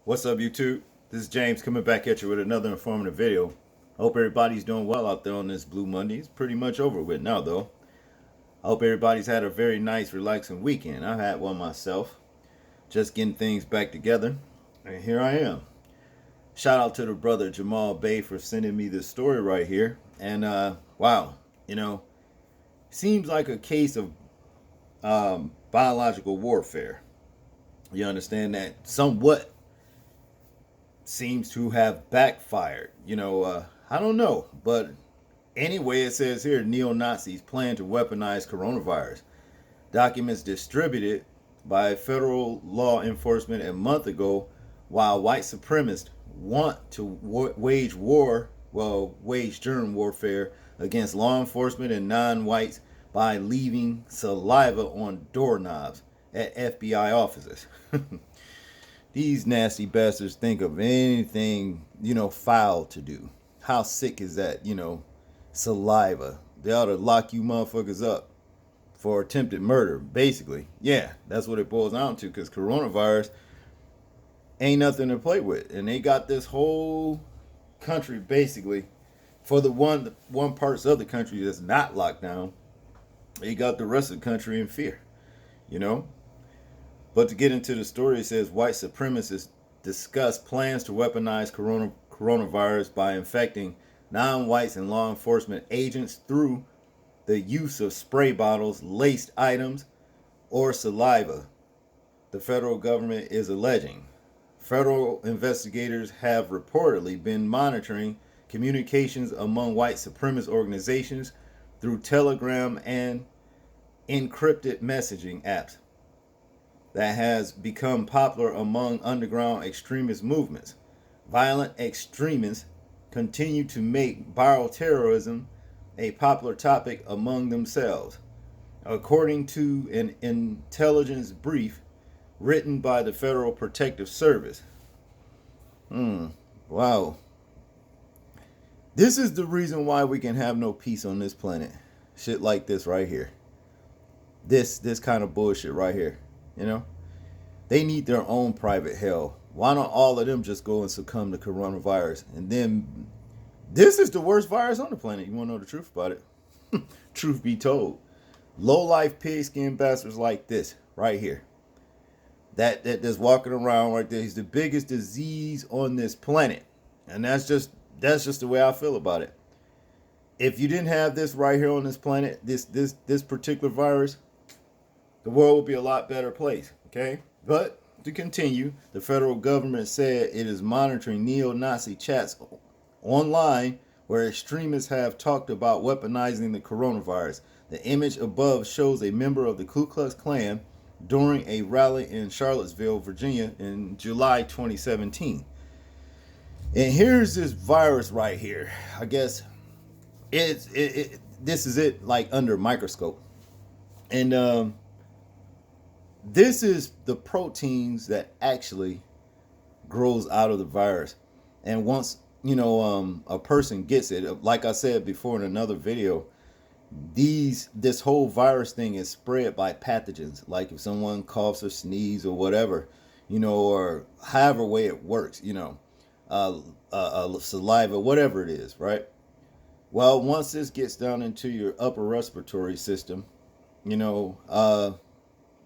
What's up, YouTube? This is James coming back at you with another informative video. I hope everybody's doing well out there on this Blue Monday. It's pretty much over with now, though. I hope everybody's had a very nice, relaxing weekend. I had one myself, just getting things back together, and here I am. Shout out to the brother Jamal Bay for sending me this story right here. And wow, seems like a case of biological warfare. You understand that somewhat seems to have backfired. I don't know, but anyway, it says here neo-Nazis plan to weaponize coronavirus. Documents distributed by federal law enforcement a month ago, while white supremacists want to wage germ warfare against law enforcement and non-whites by leaving saliva on doorknobs at FBI offices. These nasty bastards think of anything, foul to do. How sick is that, saliva? They ought to lock you motherfuckers up for attempted murder, basically. Yeah, that's what it boils down to, because coronavirus ain't nothing to play with. And they got this whole country, basically, for the one parts of the country that's not locked down, they got the rest of the country in fear, But to get into the story, it says white supremacists discuss plans to weaponize coronavirus by infecting non-whites and law enforcement agents through the use of spray bottles, laced items, or saliva, the federal government is alleging. Federal investigators have reportedly been monitoring communications among white supremacist organizations through Telegram and encrypted messaging apps that has become popular among underground extremist movements. Violent extremists continue to make bioterrorism a popular topic among themselves, according to an intelligence brief written by the Federal Protective Service. Wow. This is the reason why we can have no peace on this planet. Shit like this right here. This kind of bullshit right here. They need their own private hell. Why don't all of them just go and succumb to coronavirus? And then, this is the worst virus on the planet. You want to know the truth about it? Truth be told. Low-life pigskin bastards like this, right here. That's walking around right there. He's the biggest disease on this planet. And that's just the way I feel about it. If you didn't have this right here on this planet, this particular virus, the world would be a lot better place, okay? But to continue, the federal government said it is monitoring neo-Nazi chats online where extremists have talked about weaponizing the coronavirus. The image above shows a member of the Ku Klux Klan during a rally in Charlottesville, Virginia in July 2017. And here's this virus right here. I guess this is it, like under a microscope. And this is the proteins that actually grows out of the virus. And once, a person gets it, like I said before in another video, this whole virus thing is spread by pathogens. Like if someone coughs or sneezes or whatever, or however way it works, saliva, whatever it is, right? Well, once this gets down into your upper respiratory system,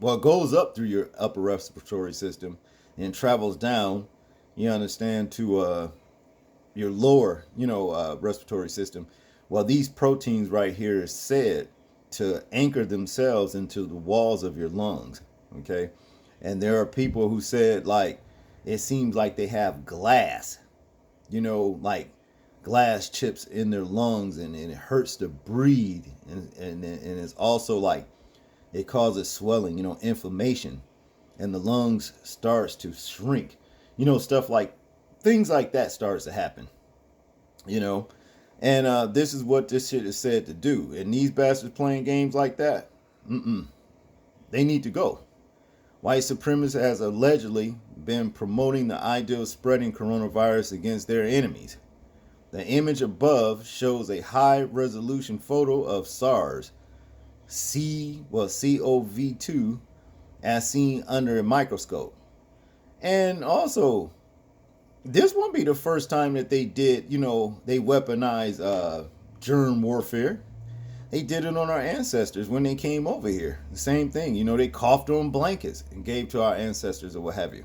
it goes up through your upper respiratory system and travels down, you understand, to your lower, respiratory system. Well, these proteins right here is said to anchor themselves into the walls of your lungs, okay? And there are people who said, like, it seems like they have glass, like glass chips in their lungs, and it hurts to breathe. And it's also like, it causes swelling, inflammation, and the lungs starts to shrink, things like that starts to happen, and this is what this shit is said to do. And these bastards playing games like that, they need to go. White supremacists has allegedly been promoting the idea of spreading coronavirus against their enemies. The image above shows a high-resolution photo of SARS CoV-2 as seen under a microscope. And also, this won't be the first time that they did, they weaponize germ warfare. They did it on our ancestors when they came over here. The same thing, they coughed on blankets and gave to our ancestors or what have you.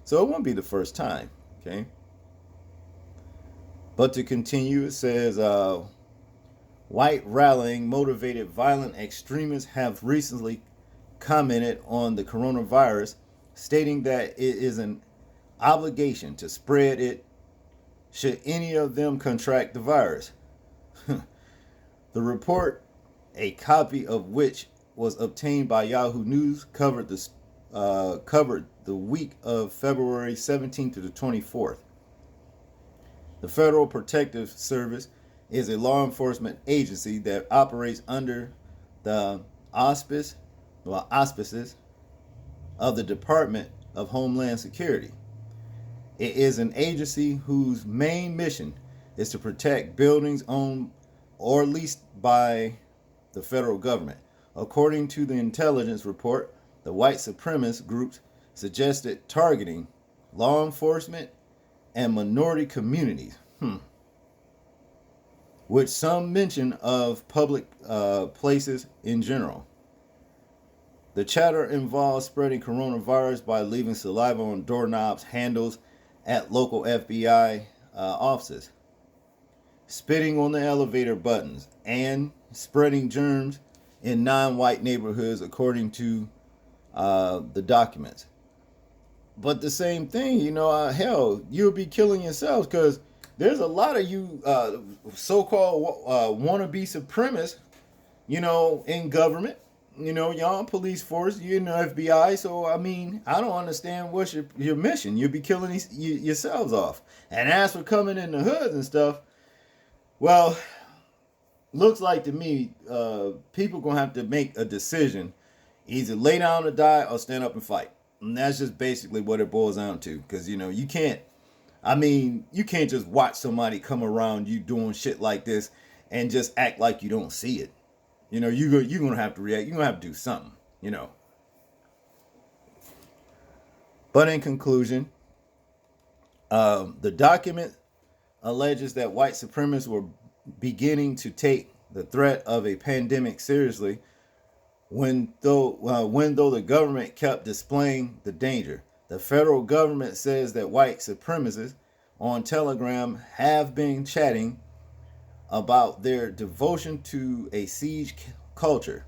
So it won't be the first time, okay? But to continue, it says white rallying motivated violent extremists have recently commented on the coronavirus, stating that it is an obligation to spread it should any of them contract the virus. The report, a copy of which was obtained by Yahoo News, covered the week of February 17th to the 24th. The Federal Protective Service is a law enforcement agency that operates under the auspices of the Department of Homeland Security. It is an agency whose main mission is to protect buildings owned or leased by the federal government. According to the intelligence report, the white supremacist groups suggested targeting law enforcement and minority communities, with some mention of public places in general. The chatter involves spreading coronavirus by leaving saliva on doorknobs, handles at local FBI offices, spitting on the elevator buttons, and spreading germs in non-white neighborhoods, according to the documents. But the same thing, hell, you'll be killing yourselves because there's a lot of you so-called wannabe supremacists, in government. Y'all in police force, you're in the FBI. So, I don't understand what's your mission. You'll be killing yourselves off. And as for coming in the hoods and stuff, well, looks like to me, people going to have to make a decision. Either lay down or die or stand up and fight. And that's just basically what it boils down to. Because, you can't just watch somebody come around you doing shit like this and just act like you don't see it. You're going to have to react. You're going to have to do something, But in conclusion, the document alleges that white supremacists were beginning to take the threat of a pandemic seriously when though the government kept displaying the danger. The federal government says that white supremacists on Telegram have been chatting about their devotion to a siege culture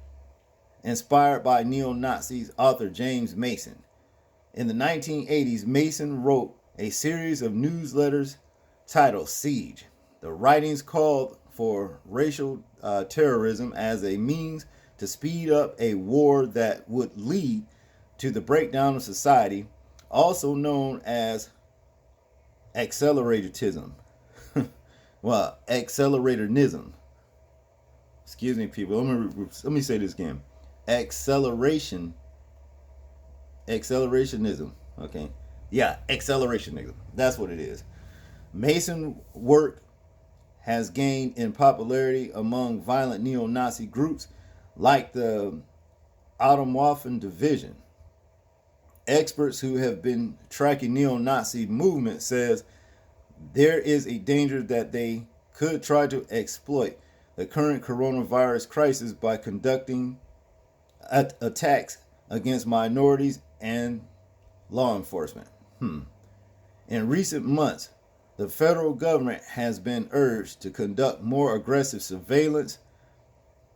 inspired by neo-Nazis author James Mason. In the 1980s, Mason wrote a series of newsletters titled Siege. The writings called for racial terrorism as a means to speed up a war that would lead to the breakdown of society, also known as acceleratism. Well, accelerationism. Excuse me, people. Let me say this again. Accelerationism. Okay. Yeah, accelerationism. That's what it is. Mason work has gained in popularity among violent neo-Nazi groups like the Atomwaffen Division. Experts who have been tracking neo-Nazi movement says there is a danger that they could try to exploit the current coronavirus crisis by conducting attacks against minorities and law enforcement. In recent months, the federal government has been urged to conduct more aggressive surveillance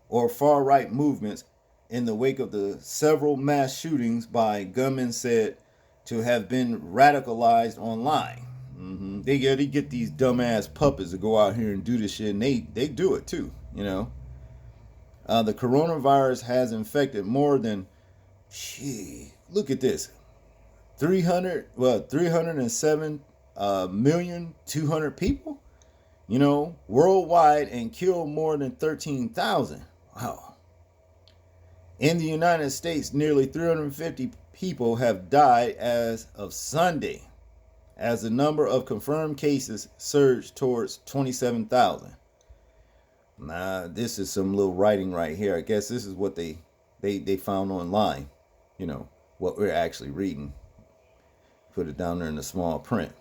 or far-right movements in the wake of the several mass shootings by gunmen said to have been radicalized online. They get these dumbass puppets to go out here and do this shit, and they do it too, The coronavirus has infected more than, look at this, 307,200,000 people, worldwide, and killed more than 13,000. Wow. In the United States, nearly 350 people have died as of Sunday, as the number of confirmed cases surged towards 27,000. Nah, this is some little writing right here. I guess this is what they found online. What we're actually reading. Put it down there in the small print.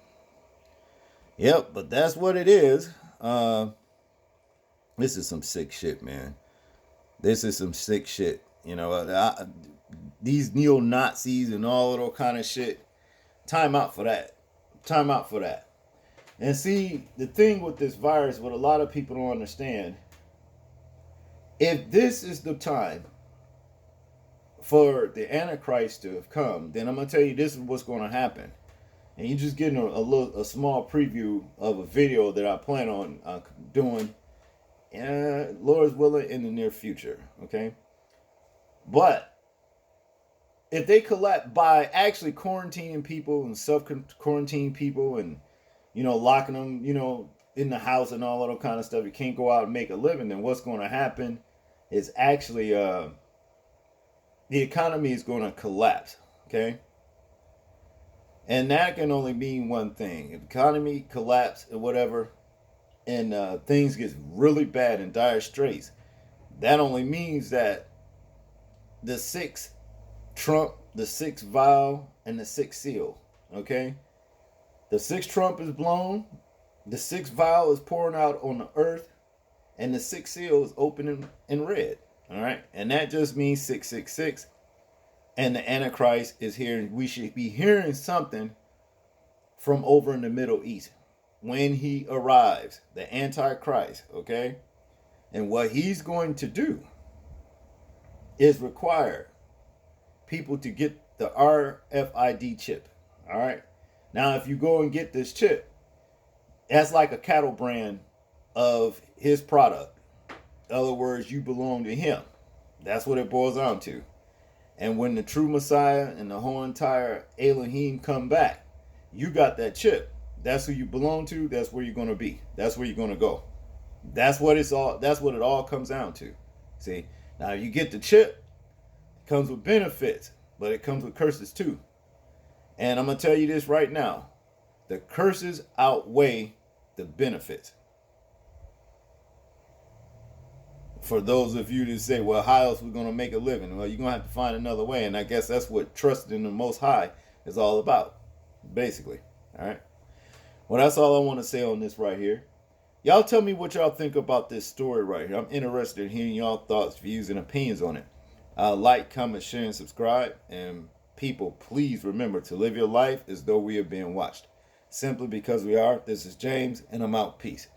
Yep, but that's what it is. This is some sick shit, man. This is some sick shit. You know, these neo Nazis and all of that kind of shit. Time out for that. Time out for that. And see, the thing with this virus, what a lot of people don't understand, if this is the time for the Antichrist to have come, then I'm gonna tell you this is what's going to happen. And you're just getting a small preview of a video that I plan on doing, Lord's willing, in the near future. Okay, but if they collapse by actually quarantining people and self-quarantine people and locking them in the house and all that kind of stuff, you can't go out and make a living, then what's going to happen is actually the economy is going to collapse. Okay, and that can only mean one thing: if the economy collapse or whatever, and things get really bad and dire straits, that only means that the sixth trump, the sixth vial, and the sixth seal. Okay, the sixth trump is blown, the sixth vial is pouring out on the earth, and the sixth seal is opening in red. All right, and that just means 666, and the Antichrist is here. We should be hearing something from over in the Middle East when he arrives, the Antichrist. Okay, and what he's going to do is require people to get the RFID chip. All right, now if you go and get this chip, that's like a cattle brand of his product. In other words, you belong to him. That's what it boils down to. And when the true Messiah and the whole entire Elohim come back, you got that chip. That's who you belong to. That's where you're going to be. That's where you're going to go. That's what it's all. That's what it all comes down to. See, now you get the chip, it comes with benefits, but it comes with curses too. And I'm gonna tell you this right now: the curses outweigh the benefits. For those of you that say, well, how else are we going to make a living? Well, you're going to have to find another way. And I guess that's what trusting in the Most High is all about, basically. All right. Well, that's all I want to say on this right here. Y'all tell me what y'all think about this story right here. I'm interested in hearing y'all thoughts, views, and opinions on it. Like, comment, share, and subscribe. And people, please remember to live your life as though we are being watched. Simply because we are. This is James, and I'm out. Peace.